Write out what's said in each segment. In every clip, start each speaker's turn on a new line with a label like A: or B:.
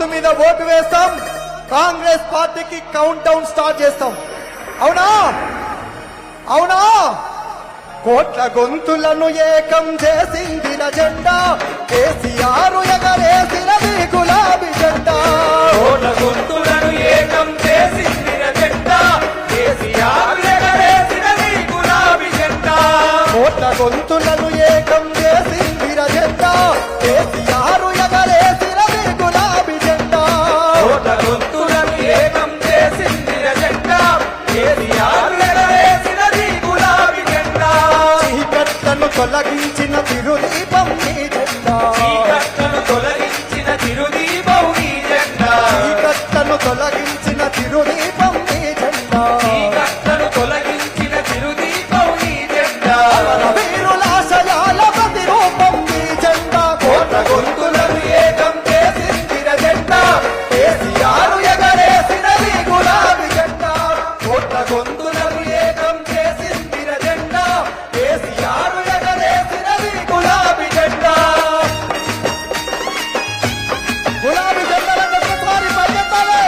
A: గుర్తు మీద ఓటు వేస్తాం, కాంగ్రెస్ పార్టీకి కౌంట్ డౌన్ స్టార్ట్ చేస్తాం. అవునా అవునా? కోట్ల గొంతులను ఏకం చేసిందిన జెండా, కేసీఆర్ ఎగరేసినది గులాబీ జెండా.
B: కోట్ల గొంతులను ఏకం చేసిందిన జెండా, కేసీఆర్ ఎగరేసినది గులాబీ జెండా.
A: కోట్ల గొంతులను ఏకం చేసిందిన జెండా, కేసీఆర్ ఎగరేసినది గులాబీ జెండా.
B: కోట్ల గొంతులను ఏకం చేసిందిన జెండా, కేసీఆర్ ఎగరేసినది గులాబీ జెండా.
A: చీకట్లను తొలగించిన తిరుదీపం నీ జెండా,
B: చీకట్లను తొలగించిన తిరుదీపం నీ జెండా,
A: చీకట్లను తొలగించిన తిరుదీపం నీ జెండా.
B: చీకట్లను తొలగించిన తిరుదీపం నీ జెండా.
A: వీరుల ఆశయాల ప్రతిరూపం నీ జెండా.
B: కోట్ల గొంతులను ఏకం చేసిందిన జెండా, కేసీఆర్ ఎగరేసినది గులాబీ జెండా. కోట్ల గొంతులను ఏకం చేసిందిన జెండా, కేసీఆర్ ఎగరేసినది గులాబీ జెండా.
A: గులాబీ జెండాలను ఒక్కసారి పైకెత్తాలి.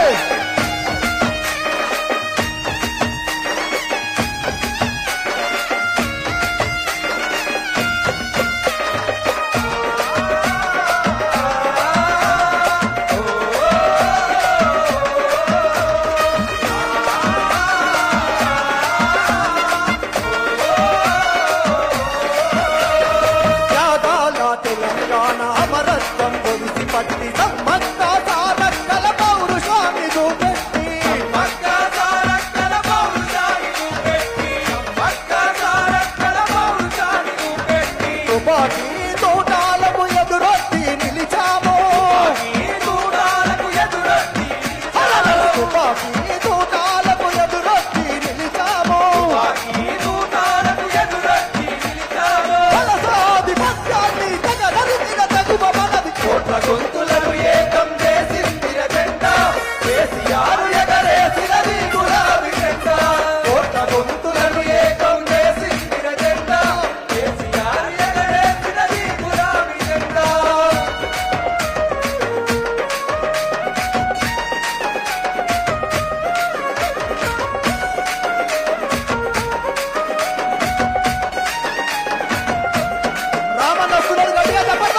A: త్యాగాల తెలంగాణ అమరత్వం ఒడిసి పట్టి సమ్మక్క సారక్కల పౌరుషాన్ని చూపెట్టి,
B: మక్క సారక్కల పౌరుషాన్ని చూపెట్టి, మక్క సారక్కల పౌరుషాన్ని చూపెట్టి,
A: తుపాకీ తోటాలకు ఎదురొట్టి నిలిచాము.
B: ఈ దూరాలకు ఎదురొట్టి
A: తుపాకీ తోటాలకు ఎదురొట్టి నిలిచాము.
B: ఈ దూరాలకు ఎదురొట్టి నిలిచాము.
A: వలసాధిపత్యాన్ని తెగనరికిన తెగువ మనది.
B: కోట్ల గొంతులను ఏకం చేసిందిన జెండా, కేసీఆర్ ఎగరేసినది గులాబీ జెండా. కోట్ల గొంతులను ఏకం చేసిందిన జెండా, కేసీఆర్ ఎగరేసినది గులాబీ జెండా.
A: రామన్న వస్తున్నాడు, గట్టిగా చెప్పండి.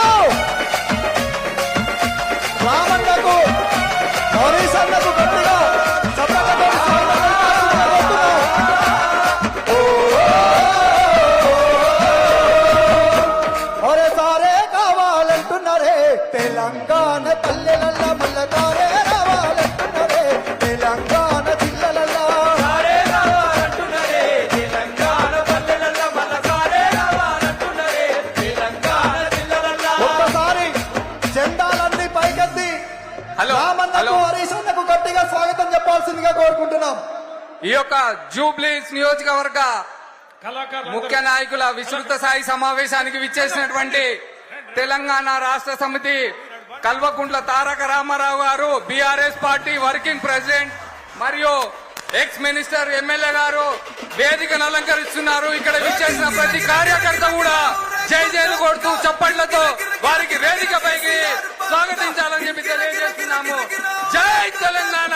A: రామన్నకు హరీష్ అన్నకు గట్టిగా చప్పట్లతో స్వాగతం పలుకుతున్నాం. ఒరే సారే కావాలంటున్నారే, తెలంగాణ పల్లెలల్ల మల్లకారే రావాలంటున్నారే, తెలంగాణ జిల్లలల్ల.
B: సారే రావాలంటున్నరే, తెలంగాణ పల్లెలల్ల మల్ల సారే రావాలంటున్నరే, తెలంగాణ జిల్లలల్ల.
A: ఒక్కసారి జెండాలన్నీ పైకెత్తి రామన్నకు హరీష్ అన్నకు గట్టిగా స్వాగతం చెప్పాల్సిందిగా కోరుకుంటున్నాం.
C: ఈ యొక్క జూబ్లీస్ నియోజకవర్గ ముఖ్య నాయకుల విస్తృత స్థాయి సమావేశానికి విచ్చేసినటువంటి తెలంగాణ రాష్ట్ర సమితి కల్వకుంట్ల తారక రామారావు గారు, బీఆర్ఎస్ పార్టీ వర్కింగ్ ప్రెసిడెంట్ మరియు ఎక్స్ మినిస్టర్ ఎమ్మెల్యే గారు వేదికను అలంకరిస్తున్నారు. ఇక్కడ విచ్చేసిన ప్రతి కార్యకర్త కూడా జై జైలు కొడుతూ చప్పట్లతో వారికి వేదికపైకి స్వాగతించాలని చెప్పి తెలియజేస్తున్నాము. జై తెలంగాణ.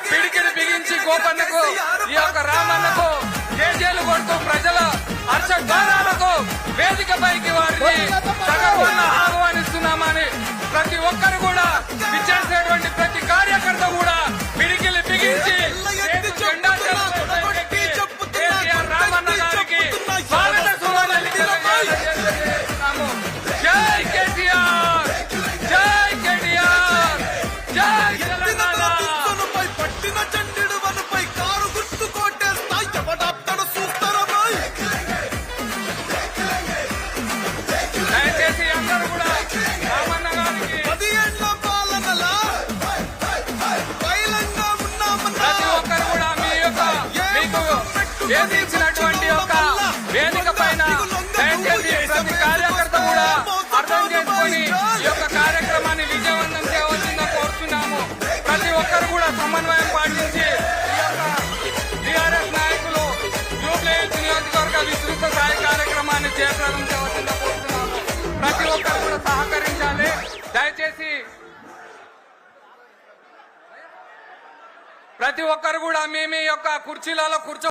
C: పిడికిడి బిగించి గోపన్నకు, ఈ యొక్క రామన్నకు జేజేలు కొడుతూ ప్రజల హర్షధ్వానాలకు వేదికపైకి వారిని సగర్వంగా ఆహ్వానిస్తున్నామని ప్రతి ఒక్కరు కూడా విచ్చేసినటువంటి ప్రతి కార్యకర్త కూడా పిడికిలి బిగించి జెండా ఎత్తి కేసీఆర్ రామన్న గారికి స్వాగత సుమానాలు తెలియజేస్తున్నాము. జై కేసీఆర్, జై కేటీఆర్, జై తెలంగాణ.
D: పట్టిన చండిడు వనపై కారు గుర్తు కోటేస్తా ఎవడాప్తడు చూస్తారా
C: దయచేసి అందరూ కూడా రామన్న గారికి
D: 10 ఏళ్ల పాలనలా బయలంగా ఉన్నామన్నా
C: ప్రతి ఒక్కరు కూడా మీ యొక్క మీకు వేధించినటువంటి యొక్క వేదిక పైన దయచేసి ప్రతి కార్యకర్త కూడా అర్థం చేసుకొని ఈ యొక్క కార్యక్రమాన్ని విజయవంతం చేయవలసిందిగా కోరుతున్నాము. ప్రతి ఒక్కరు కూడా సమన్వయం పాటించి ఈ యొక్క టీఆర్ఎస్ నాయకులు జూబ్లీహిల్స్ నియోజకవర్గ విస్తృత స్థాయి కార్యక్రమాన్ని చేపట్టడం చేయవలసిందిగా కోరుతున్నాము. ప్రతి ఒక్కరు కూడా సహకరించాలి. దయచేసి ప్రతి ఒక్కరు కూడా మీ యొక్క కుర్చీలలో కూర్చో